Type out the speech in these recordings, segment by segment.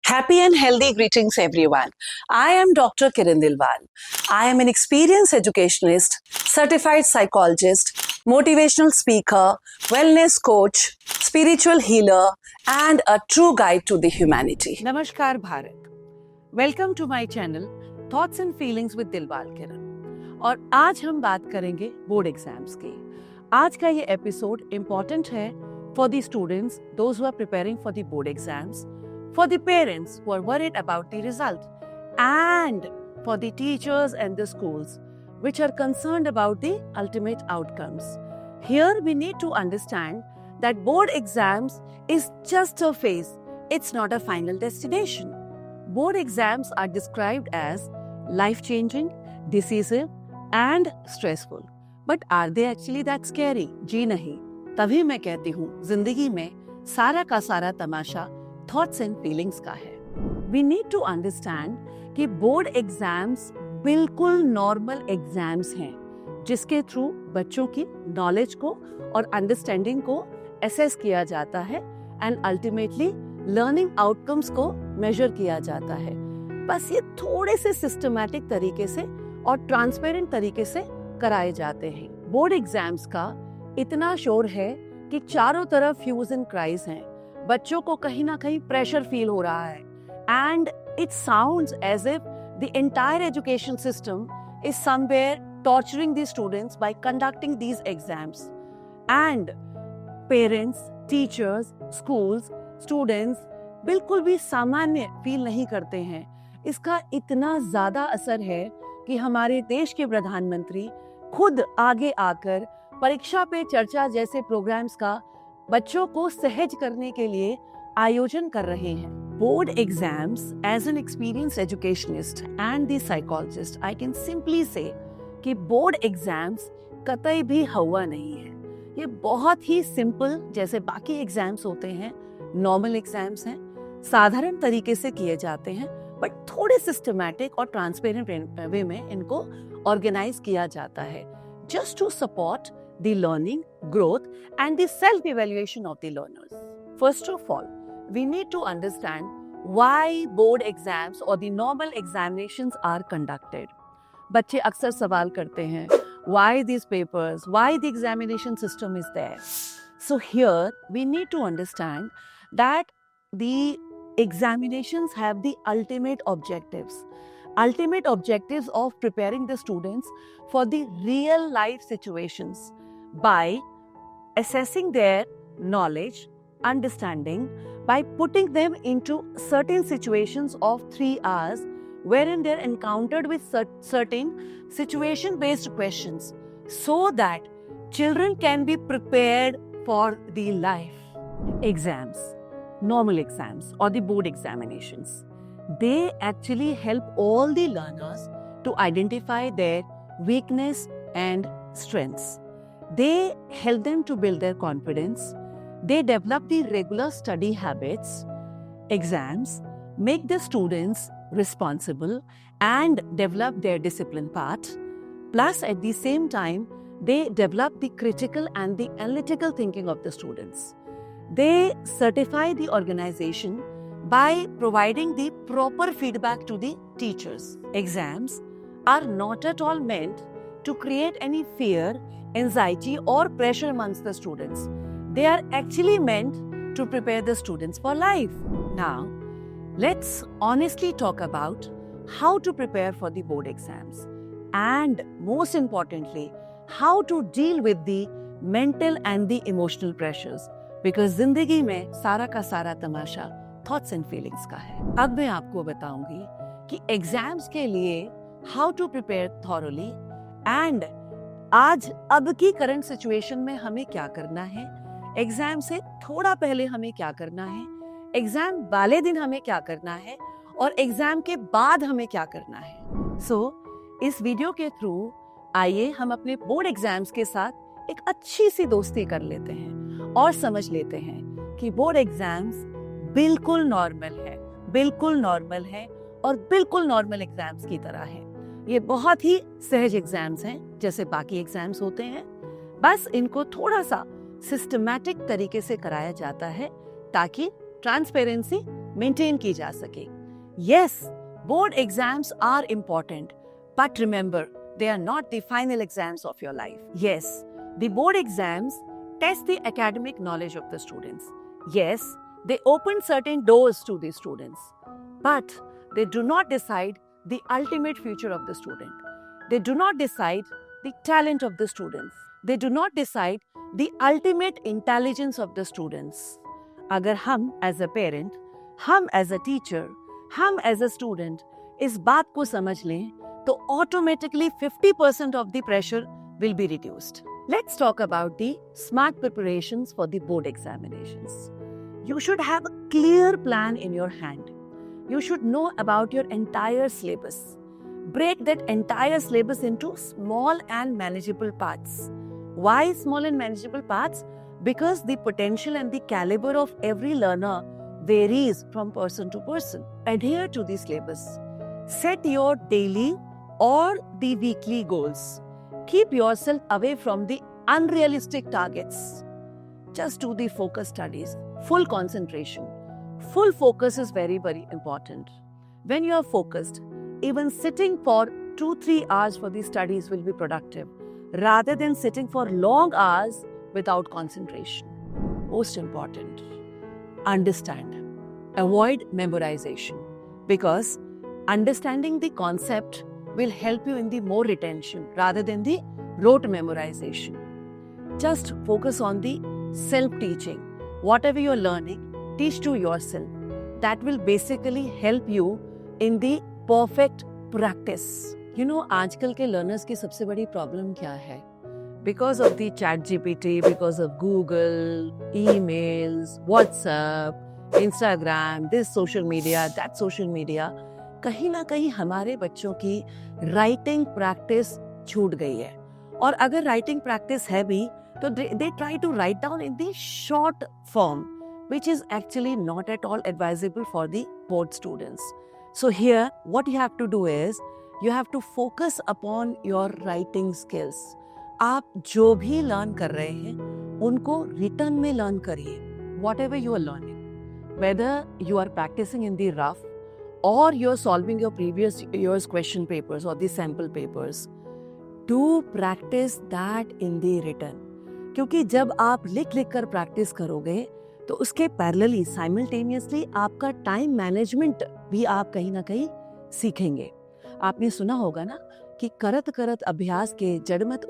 Happy and healthy greetings, everyone. I am Dr. Kiran Dilwal. I am an experienced educationist, certified psychologist, motivational speaker, wellness coach, spiritual healer, and a true guide to the humanity. नमस्कार Bharat, welcome to my channel thoughts and feelings with Dilwal Kiran. और आज हम बात करेंगे board exams की। आज का ये एपिसोड इम्पोर्टेंट है for the students those who are preparing for the board exams, for the parents who are worried about the result, and for the teachers and the schools which are concerned about the ultimate outcomes. Here we need to understand that board exams is just a phase. It's not a final destination. Board exams are described as life-changing, decisive, and stressful. But are they actually that scary? जी नहीं। तभी मैं कहती हूँ जिंदगी में सारा का सारा तमाशा थॉट्स एंड फीलिंग्स का है। वी नीड टू अंडरस्टैंड कि बोर्ड एग्जाम्स बिल्कुल नॉर्मल एग्जाम्स हैं जिसके थ्रू बच्चों की नॉलेज को और अंडरस्टैंडिंग को एसेस किया जाता है एंड अल्टीमेटली लर्निंग आउटकम्स को मेजर किया जाता है। बस ये थोड़े से सिस्टमैटिक तरीके से और ट्रांसपेरेंट तरीके से कराए जाते हैं। बोर्ड एग्जाम्स का इतना शोर है कि चारों तरफ ह्यूज एंड क्राइज हैं। बच्चों को कहीं ना कहीं प्रेशर फील हो रहा है and it sounds as if the entire education system is somewhere torturing the students by conducting these exams. And parents, teachers, schools, students बिल्कुल भी सामान्य फील नहीं करते हैं। इसका इतना ज्यादा असर है कि हमारे देश के प्रधानमंत्री खुद आगे आकर परीक्षा पे चर्चा जैसे प्रोग्राम्स का बच्चों को सहज करने के लिए आयोजन कर रहे हैं। Board exams, as an experience educationist and the psychologist, I can simply say कि बोर्ड एग्जाम्स कतई भी हवा नहीं है। ये बहुत ही सिंपल, जैसे बाकी एग्जाम्स होते हैं, नॉर्मल एग्जाम्स हैं, साधारण तरीके से किए जाते हैं, बट थोड़े सिस्टमैटिक और ट्रांसपेरेंट वे में इनको ऑर्गेनाइज किया जाता है just to support the learning, growth, and the self-evaluation of the learners. First of all, we need to understand why board exams or the normal examinations are conducted. बच्चे अक्सर सवाल करते हैं, why these papers, why the examination system is there? So here we need to understand that the examinations have the ultimate objectives of preparing the students for the real life situations by assessing their knowledge, understanding, by putting them into certain situations of 3 hours wherein they're encountered with certain situation-based questions so that children can be prepared for the life. Exams, normal exams or the board examinations, they actually help all the learners to identify their weakness and strengths. They help them to build their confidence. They develop the regular study habits. Exams make the students responsible and develop their discipline part. Plus, at the same time, they develop the critical and the analytical thinking of the students. They certify the organization by providing the proper feedback to the teachers. Exams are not at all meant to create any fear, anxiety or pressure amongst the students. They are actually meant to prepare the students for life. Now, let's honestly talk about how to prepare for the board exams and most importantly, how to deal with the mental and the emotional pressures, because जिंदगी में सारा का सारा तमाशा thoughts and feelings का है। अब मैं आपको बताऊंगी कि एग्जाम्स के लिए how to prepare thoroughly and आज अब की करंट सिचुएशन में हमें क्या करना है, एग्जाम से थोड़ा पहले हमें क्या करना है, एग्जाम वाले दिन हमें क्या करना है और एग्जाम के बाद हमें क्या करना है। इस वीडियो के थ्रू आइए हम अपने बोर्ड एग्जाम्स के साथ एक अच्छी सी दोस्ती कर लेते हैं और समझ लेते हैं कि बोर्ड एग्जाम्स बिल्कुल नॉर्मल है और बिल्कुल नॉर्मल एग्जाम्स की तरह है। ये बहुत ही सहज एग्जाम्स हैं जैसे बाकी एग्जाम्स होते हैं, बस इनको थोड़ा सा सिस्टमैटिक तरीके से कराया जाता है ताकि ट्रांसपेरेंसी मेंटेन की जा सके। Yes, board exams are important, but remember they are not the final exams of your life. Yes, the board exams test the academic knowledge of the students. Yes, they open certain doors to the students, but they do not decide the ultimate future of the student. They do not decide the talent of the students. They do not decide the ultimate intelligence of the students. अगर हम as a parent, हम as a teacher, हम as a student इस बात को समझ लें तो automatically 50% of the pressure will be reduced. Let's talk about the smart preparations for the board examinations. You should have a clear plan in your hand. You should know about your entire syllabus. Break that entire syllabus into small and manageable parts. Why small and manageable parts? Because the potential and the caliber of every learner varies from person to person. Adhere to the syllabus. Set your daily or the weekly goals. Keep yourself away from the unrealistic targets. Just do the focus studies. Full concentration. Full focus is very, very important. When you are focused, even sitting for 2-3 hours for the studies will be productive, rather than sitting for long hours without concentration. Most important, understand. Avoid memorization, because understanding the concept will help you in the more retention rather than the rote memorization. Just focus on the self-teaching. Whatever you're learning, teach to yourself. That will basically help you in the perfect practice. You know, आजकल के learners की सबसे बड़ी problem क्या है? Because of the ChatGPT, because of Google, emails, WhatsApp, Instagram, this social media, that social media, कहीं ना कहीं हमारे बच्चों की राइटिंग प्रैक्टिस छूट गई है। और अगर राइटिंग प्रैक्टिस है भी तो they try to write down in the short form, which is actually not at all advisable for the board students. So here what you have to do is you have to focus upon your writing skills. आप जो भी learn कर रहे हैं उनको return में learn करिए. Whatever you are learning, whether you are practicing in the rough or you're solving your previous year's question papers or the sample papers, do practice that in the written. क्योंकि जब आप लिख कर practice करोगे तो उसके parallelly simultaneously आपका time management भी आप कहीं ना कहीं सीखेंगे. आपने सुना होगा ना कि करत करत अभ्यास के जड़मत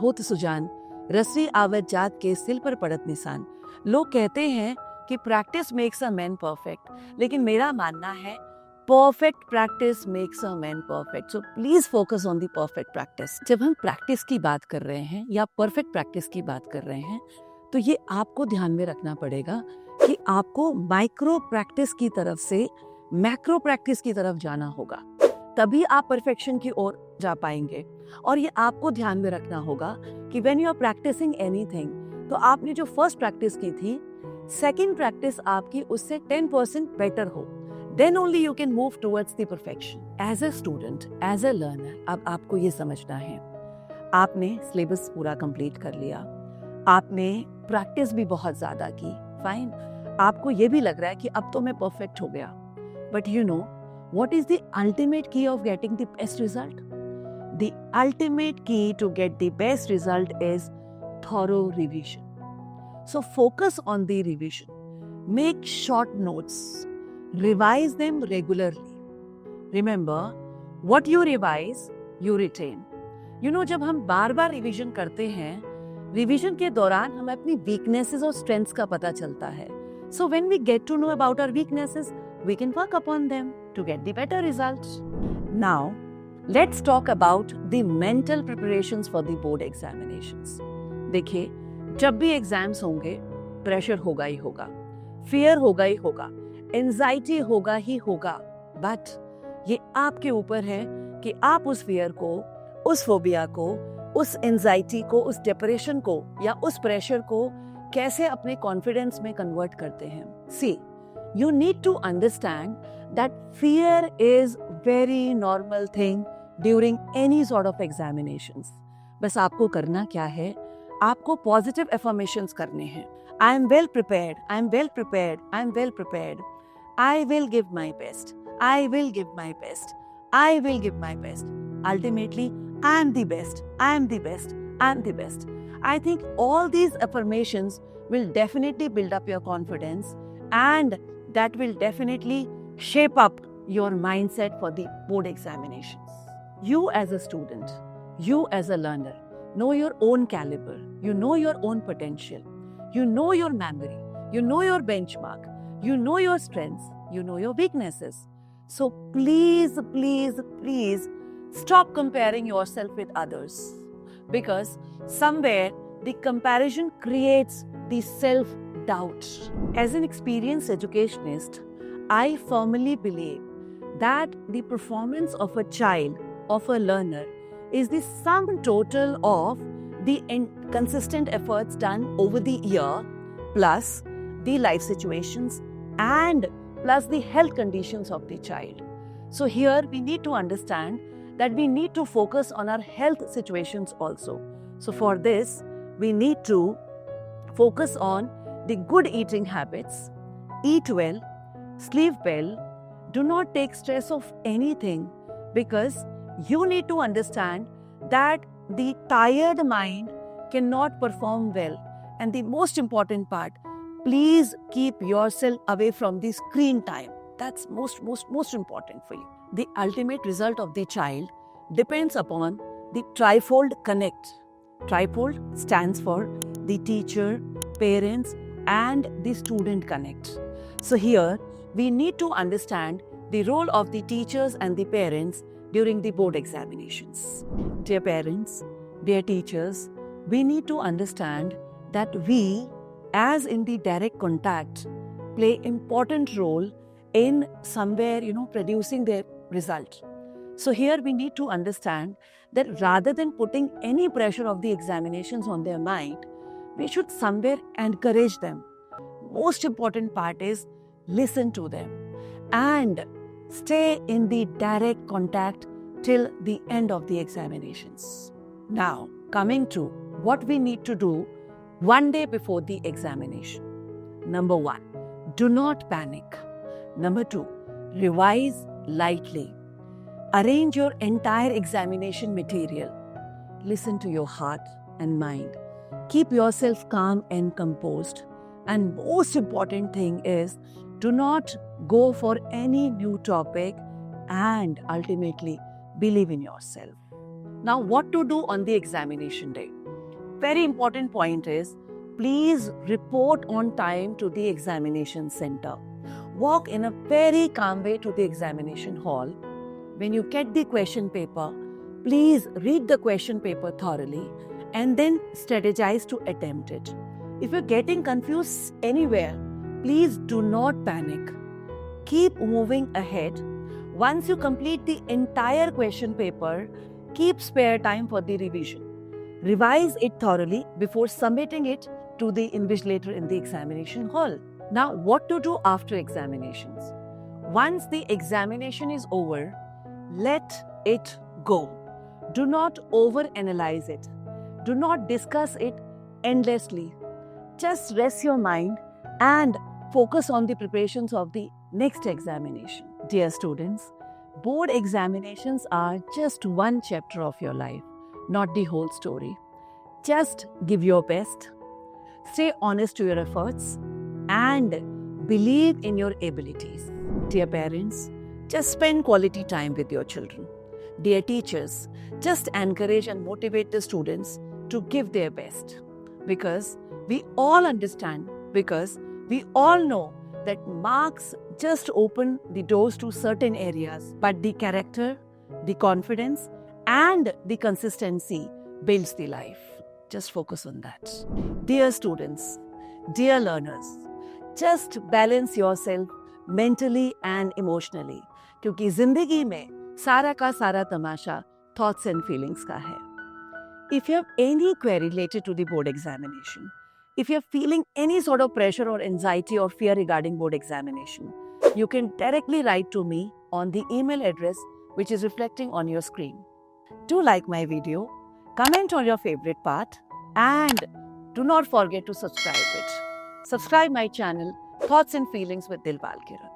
होत सुजान, रस्सी आवत जात के सिल पर पड़त निशान. लोग कहते हैं कि practice makes a man perfect, लेकिन मेरा मानना है perfect practice makes a man perfect. So please focus on the perfect practice. जब हम प्रैक्टिस की बात कर रहे हैं या परफेक्ट प्रैक्टिस की बात कर रहे हैं तो ये आपको ध्यान में रखना पड़ेगा कि आपको माइक्रो प्रैक्टिस की तरफ से मैक्रो प्रैक्टिस की तरफ जाना होगा, तभी आप परफेक्शन की ओर जा पाएंगे. और ये आपको ध्यान में रखना होगा कि when you are practising anything, तो आपने जो फर्स्ट प्रैक्टिस की थी, सेकंड प्रैक्टिस आपकी उससे 10% बेटर हो, then only you can move towards the perfection. As a student, as a learner, अब आपको ये समझना है, आपने सिलेबस पूरा कंप्लीट कर लिया, आपने प्रैक्टिस भी बहुत ज़्यादा की, फाइन. आपको ये भी लग रहा है कि अब तो मैं परफेक्ट हो गया, but you know what is the ultimate key of getting the best result? The ultimate key to get the best result is thorough revision. So focus on the revision. Make short notes. Revise them regularly. Remember, what you revise, you retain. You know, जब हम बार बार revision करते हैं, revision के दौरान हमें अपनी weaknesses और strengths का पता चलता है. So when we get to know about our weaknesses, we can work upon them to get the better results. Now, let's talk about the mental preparations for the board examinations. देखिए, जब भी exams होंगे, pressure होगा ही होगा, fear होगा ही होगा, anxiety होगा ही होगा, बट ये आपके ऊपर है कि आप उस फियर को, उस फोबिया को, उस एंजाइटी को, उस डिप्रेशन को या उस प्रेशर को कैसे अपने कॉन्फिडेंस में कन्वर्ट करते हैं. सी, you need to understand that fear is very normal thing during any sort of examinations. बस आपको करना क्या है, आपको positive affirmations करने हैं. I am well prepared, I am well prepared, I am well prepared. I will give my best. I will give my best. I will give my best. Ultimately, I am the best. I am the best. I am the best. I think all these affirmations will definitely build up your confidence, and that will definitely shape up your mindset for the board examinations. You as a student, you as a learner, know your own caliber, you know your own potential, you know your memory, you know your benchmark, you know your strengths, you know your weaknesses. So please, please, please stop comparing yourself with others, because somewhere the comparison creates the self-doubt. As an experienced educationist, I firmly believe that the performance of a child, of a learner, is the sum total of the consistent efforts done over the year, plus the life situations, and plus the health conditions of the child. So here we need to understand that we need to focus on our health situations also. So for this, we need to focus on the good eating habits, eat well, sleep well, do not take stress of anything, because you need to understand that the tired mind cannot perform well. And the most important part, please keep yourself away from the screen time. That's most important for you. The ultimate result of the child depends upon the trifold connect. Trifold stands for the teacher, parents, and the student connect. So here we need to understand the role of the teachers and the parents during the board examinations. Dear parents, dear teachers, we need to understand that we, as in the direct contact, play important role in somewhere, producing their result. So here we need to understand that rather than putting any pressure of the examinations on their mind, we should somewhere encourage them. Most important part is listen to them and stay in the direct contact till the end of the examinations. Now, coming to what we need to do one day before the examination. Number 1, do not panic. Number 2, revise lightly. Arrange your entire examination material. Listen to your heart and mind. Keep yourself calm and composed. And most important thing is, do not go for any new topic, and ultimately believe in yourself. Now, what to do on the examination day? Very important point is, please report on time to the examination center. Walk in a very calm way to the examination hall. When you get the question paper, please read the question paper thoroughly and then strategize to attempt it. If you're getting confused anywhere, please do not panic. Keep moving ahead. Once you complete the entire question paper, keep spare time for the revision. Revise it thoroughly before submitting it to the invigilator in the examination hall. Now, what to do after examinations? Once the examination is over, let it go. Do not overanalyze it. Do not discuss it endlessly. Just rest your mind and focus on the preparations of the next examination. Dear students, board examinations are just one chapter of your life, not the whole story. Just give your best, stay honest to your efforts, and believe in your abilities. Dear parents, just spend quality time with your children. Dear teachers, just encourage and motivate the students to give their best. Because we all understand, because we all know that marks just open the doors to certain areas, but the character, the confidence, and the consistency builds the life. Just focus on that. Dear students, dear learners, just balance yourself mentally and emotionally, क्योंकि जिंदगी में सारा का सारा तमाशा thoughts and feelings का है. If you have any query related to the board examination, if you are feeling any sort of pressure or anxiety or fear regarding board examination, you can directly write to me on the email address which is reflecting on your screen. Do like my video, comment on your favorite part, and do not forget to subscribe it. Subscribe my channel, Thoughts and Feelings with Dilwal Kiran.